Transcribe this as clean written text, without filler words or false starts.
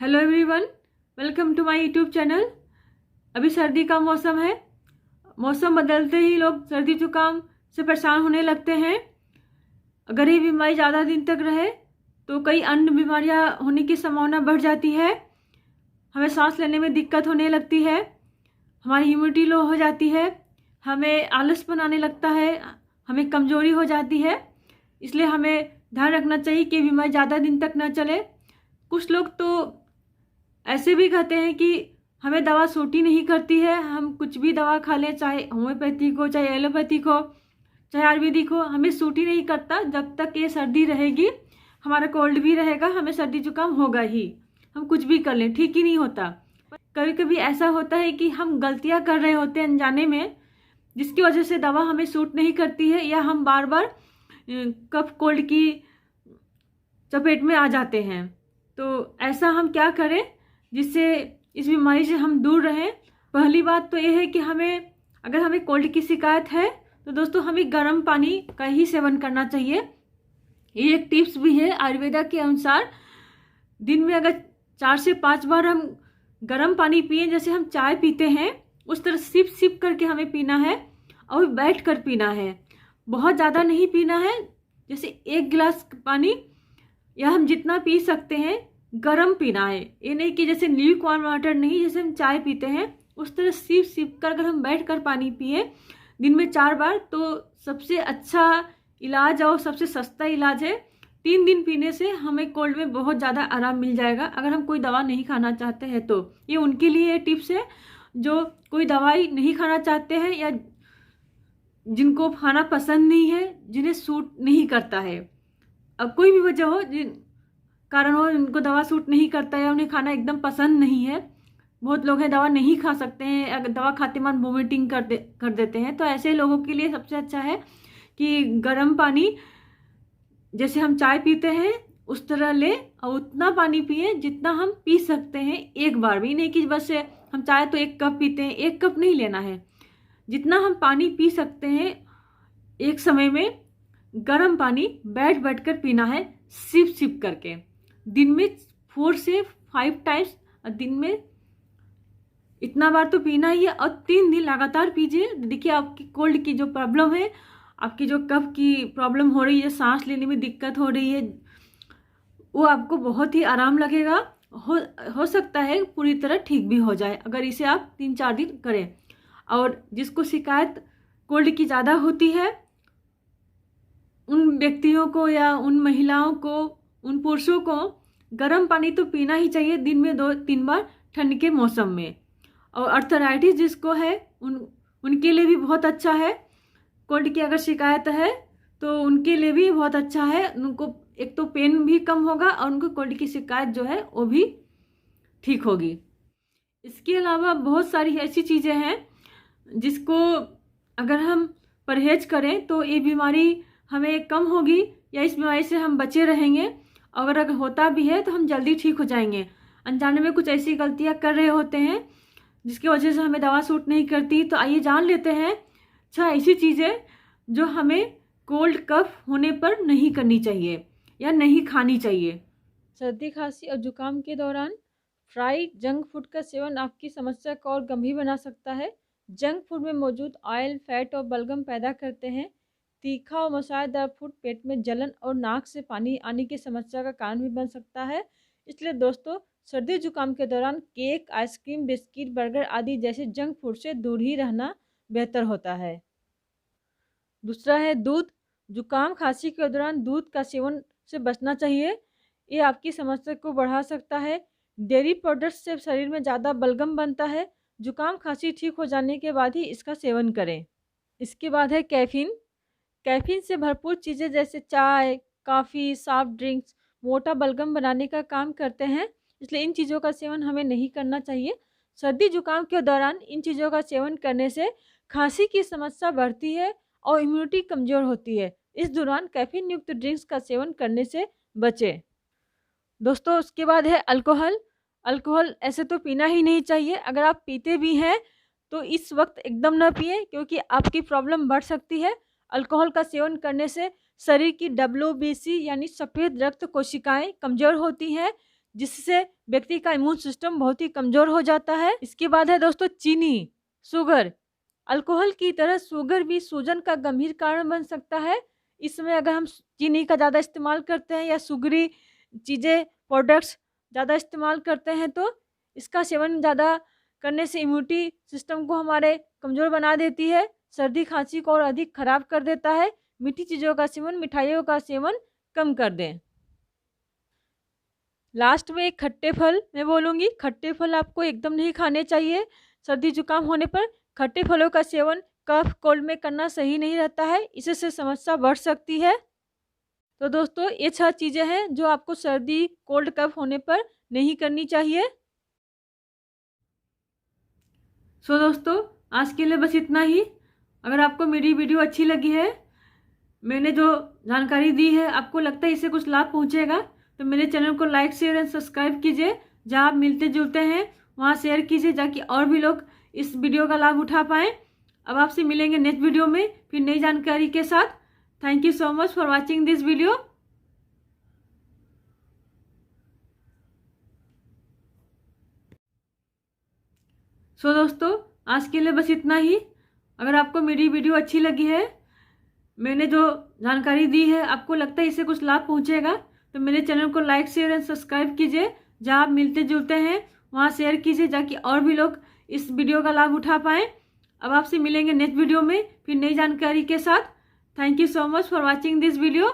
Hello everyone, welcome to my YouTube channel. अभी सर्दी का मौसम है। मौसम बदलते ही लोग सर्दी जुकाम से परेशान होने लगते हैं। अगर ये बीमारी ज़्यादा दिन तक रहे तो कई अन्य बीमारियां होने की संभावना बढ़ जाती है। हमें सांस लेने में दिक्कत होने लगती है, हमारी इम्यूनिटी लो हो जाती है, हमें आलसपन आने लगता है, हमें कमजोरी हो जाती है। इसलिए हमें ध्यान रखना चाहिए कि बीमारी ज़्यादा दिन तक न चले। कुछ लोग तो ऐसे भी कहते हैं कि हमें दवा सूट ही नहीं करती है, हम कुछ भी दवा खा लें, चाहे होम्योपैथिक हो, चाहे एलोपैथिक हो, चाहे आयुर्वेदिक हो, हमें सूट ही नहीं करता। जब तक ये सर्दी रहेगी, हमारा कोल्ड भी रहेगा, हमें सर्दी जुकाम होगा ही। हम कुछ भी कर लें, ठीक ही नहीं होता। कभी कभी ऐसा होता है कि हम गलतियां कर रहे होते हैं अनजाने में, जिसकी वजह से दवा हमें सूट नहीं करती है, या हम बार बार कफ कोल्ड की चपेट में आ जाते हैं। तो ऐसा हम क्या करें जिससे इस बीमारी से हम दूर रहें? पहली बात तो ये है कि अगर हमें कोल्ड की शिकायत है तो दोस्तों हमें गर्म पानी का ही सेवन करना चाहिए। ये एक टिप्स भी है आयुर्वेदा के अनुसार। दिन में अगर 4 से 5 बार हम गर्म पानी पिए, जैसे हम चाय पीते हैं उस तरह सिप सिप करके हमें पीना है, और बैठ कर पीना है। बहुत ज़्यादा नहीं पीना है, जैसे 1 गिलास पानी या हम जितना पी सकते हैं गरम पीना है। ये नहीं कि जैसे ल्यूक वार्म वाटर नहीं, जैसे हम चाय पीते हैं उस तरह सिप सिप कर अगर हम बैठ कर पानी पिए दिन में 4 बार, तो सबसे अच्छा इलाज और सबसे सस्ता इलाज है। 3 दिन पीने से हमें कोल्ड में बहुत ज़्यादा आराम मिल जाएगा। अगर हम कोई दवा नहीं खाना चाहते हैं तो ये उनके लिए टिप्स है जो कोई दवाई नहीं खाना चाहते हैं, या जिनको खाना पसंद नहीं है, जिन्हें सूट नहीं करता है। अब कोई भी वजह हो, जिन कारण हो उनको दवा सूट नहीं करता है, उन्हें खाना एकदम पसंद नहीं है। बहुत लोग हैं दवा नहीं खा सकते हैं, अगर दवा खाते मान वोमिटिंग कर देते हैं। तो ऐसे लोगों के लिए सबसे अच्छा है कि गर्म पानी जैसे हम चाय पीते हैं उस तरह ले, और उतना पानी पिए जितना हम पी सकते हैं एक बार भी। नहीं कि बस हम चाय तो 1 कप पीते हैं, 1 कप नहीं लेना है। जितना हम पानी पी सकते हैं एक समय में गर्म पानी बैठ बैठ कर पीना है, सिप सिप करके। दिन में 4 से 5 टाइम्स, दिन में इतना बार तो पीना ही है, और 3 दिन लगातार पीजिए। देखिए आपकी कोल्ड की जो प्रॉब्लम है, आपकी जो कफ की प्रॉब्लम हो रही है, सांस लेने में दिक्कत हो रही है, वो आपको बहुत ही आराम लगेगा। हो सकता है पूरी तरह ठीक भी हो जाए अगर इसे आप 3-4 दिन करें। और जिसको शिकायत कोल्ड की ज़्यादा होती है उन व्यक्तियों को, या उन महिलाओं को, उन पुरुषों को गर्म पानी तो पीना ही चाहिए दिन में 2-3 बार ठंड के मौसम में। और अर्थराइटिस जिसको है उनके लिए भी बहुत अच्छा है। कोल्ड की अगर शिकायत है तो उनके लिए भी बहुत अच्छा है। उनको एक तो पेन भी कम होगा और उनको कोल्ड की शिकायत जो है वो भी ठीक होगी। इसके अलावा बहुत सारी ऐसी चीज़ें हैं जिसको अगर हम परहेज करें तो ये बीमारी हमें कम होगी, या इस बीमारी से हम बचे रहेंगे। अगर होता भी है तो हम जल्दी ठीक हो जाएंगे। अनजाने में कुछ ऐसी गलतियां कर रहे होते हैं जिसकी वजह से हमें दवा सूट नहीं करती। तो आइए जान लेते हैं 6 ऐसी चीज़ें जो हमें कोल्ड कफ होने पर नहीं करनी चाहिए या नहीं खानी चाहिए। सर्दी खांसी और जुकाम के दौरान फ्राइड जंक फूड का सेवन आपकी समस्या को और गंभीर बना सकता है। जंक फूड में मौजूद ऑयल, फैट और बलगम पैदा करते हैं। तीखा और मसालेदार फूड पेट में जलन और नाक से पानी आने की समस्या का कारण भी बन सकता है। इसलिए दोस्तों, सर्दी जुकाम के दौरान केक, आइसक्रीम, बिस्किट, बर्गर आदि जैसे जंक फूड से दूर ही रहना बेहतर होता है। दूसरा है दूध। जुकाम खांसी के दौरान दूध का सेवन से बचना चाहिए। ये आपकी समस्या को बढ़ा सकता है। डेयरी प्रोडक्ट्स से शरीर में ज़्यादा बलगम बनता है। जुकाम खांसी ठीक हो जाने के बाद ही इसका सेवन करें। इसके बाद है कैफ़ीन। कैफ़ीन से भरपूर चीज़ें जैसे चाय, कॉफ़ी, सॉफ्ट ड्रिंक्स मोटा बलगम बनाने का काम करते हैं, इसलिए इन चीज़ों का सेवन हमें नहीं करना चाहिए। सर्दी जुकाम के दौरान इन चीज़ों का सेवन करने से खांसी की समस्या बढ़ती है और इम्यूनिटी कमज़ोर होती है। इस दौरान कैफ़ीन युक्त ड्रिंक्स का सेवन करने से बचें। दोस्तों, उसके बाद है अल्कोहल। अल्कोहल ऐसे तो पीना ही नहीं चाहिए। अगर आप पीते भी हैं तो इस वक्त एकदम ना पिए, क्योंकि आपकी प्रॉब्लम बढ़ सकती है। अल्कोहल का सेवन करने से शरीर की WBC यानी सफ़ेद रक्त कोशिकाएं कमज़ोर होती हैं, जिससे व्यक्ति का इम्यून सिस्टम बहुत ही कमज़ोर हो जाता है। इसके बाद है दोस्तों चीनी, शुगर। अल्कोहल की तरह शुगर भी सूजन का गंभीर कारण बन सकता है। इसमें अगर हम चीनी का ज़्यादा इस्तेमाल करते हैं या शुगरी चीज़ें, प्रोडक्ट्स ज़्यादा इस्तेमाल करते हैं तो इसका सेवन ज़्यादा करने से इम्यूनिटी सिस्टम को हमारे कमज़ोर बना देती है, सर्दी खांसी को और अधिक खराब कर देता है। मीठी चीज़ों का सेवन, मिठाइयों का सेवन कम कर दें। लास्ट में एक खट्टे फल मैं बोलूँगी। खट्टे फल आपको एकदम नहीं खाने चाहिए। सर्दी जुकाम होने पर खट्टे फलों का सेवन कफ कोल्ड में करना सही नहीं रहता है, इससे समस्या बढ़ सकती है। तो दोस्तों ये 6 चीज़ें हैं जो आपको सर्दी कोल्ड कफ होने पर नहीं करनी चाहिए। सो दोस्तों आज के लिए बस इतना ही। अगर आपको मेरी वीडियो अच्छी लगी है, मैंने जो जानकारी दी है, आपको लगता है इससे कुछ लाभ पहुंचेगा, तो मेरे चैनल को लाइक शेयर एंड सब्सक्राइब कीजिए। जहां आप मिलते जुलते हैं वहां शेयर कीजिए ताकि और भी लोग इस वीडियो का लाभ उठा पाएँ। अब आपसे मिलेंगे नेक्स्ट वीडियो में फिर नई जानकारी के साथ। Thank you so much for watching this video. सो दोस्तों आज के लिए बस इतना ही। अगर आपको मेरी वीडियो अच्छी लगी है, मैंने जो जानकारी दी है, आपको लगता है इससे कुछ लाभ पहुंचेगा, तो मेरे चैनल को लाइक शेयर एंड सब्सक्राइब कीजिए। जहां आप मिलते जुलते हैं वहां शेयर कीजिए ताकि और भी लोग इस वीडियो का लाभ उठा पाएँ। अब आपसे मिलेंगे नेक्स्ट वीडियो में फिर नई जानकारी के साथ। Thank you so much for watching this video.